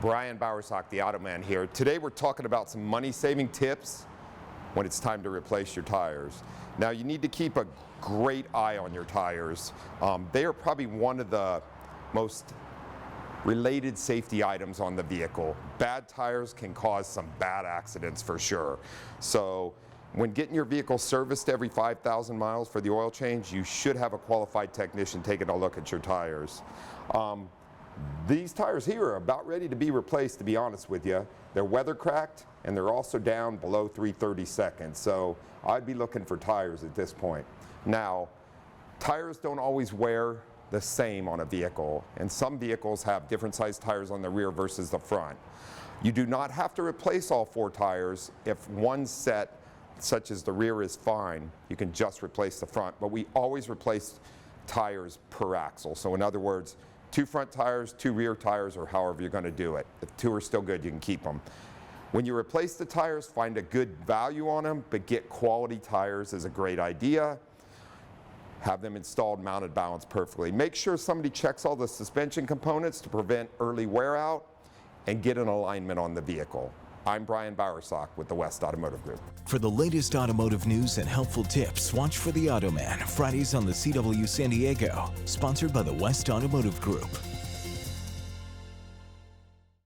Brian Bowersock, the Auto Man here. Today we're talking about some money-saving tips when it's time to replace your tires. Now you need to keep a great eye on your tires. They are probably one of the most related safety items on the vehicle. Bad tires can cause some bad accidents for sure. So when getting your vehicle serviced every 5,000 miles for the oil change, you should have a qualified technician taking a look at your tires. These tires here are about ready to be replaced, to be honest with you. They're weather cracked and they're also down below 3/32. So I'd be looking for tires at this point. Now, tires don't always wear the same on a vehicle, and some vehicles have different size tires on the rear versus the front. You do not have to replace all 4 tires. If one set, such as the rear, is fine, you can just replace the front, but we always replace tires per axle. So in other words, 2 front tires, 2 rear tires, or however you're going to do it. If 2 are still good, you can keep them. When you replace the tires, find a good value on them, but get quality tires is a great idea. Have them installed, mounted, balanced perfectly. Make sure somebody checks all the suspension components to prevent early wear out, and get an alignment on the vehicle. I'm Brian Bowersock with the West Automotive Group. For the latest automotive news and helpful tips, watch for the Auto Man Fridays on the CW San Diego, sponsored by the West Automotive Group.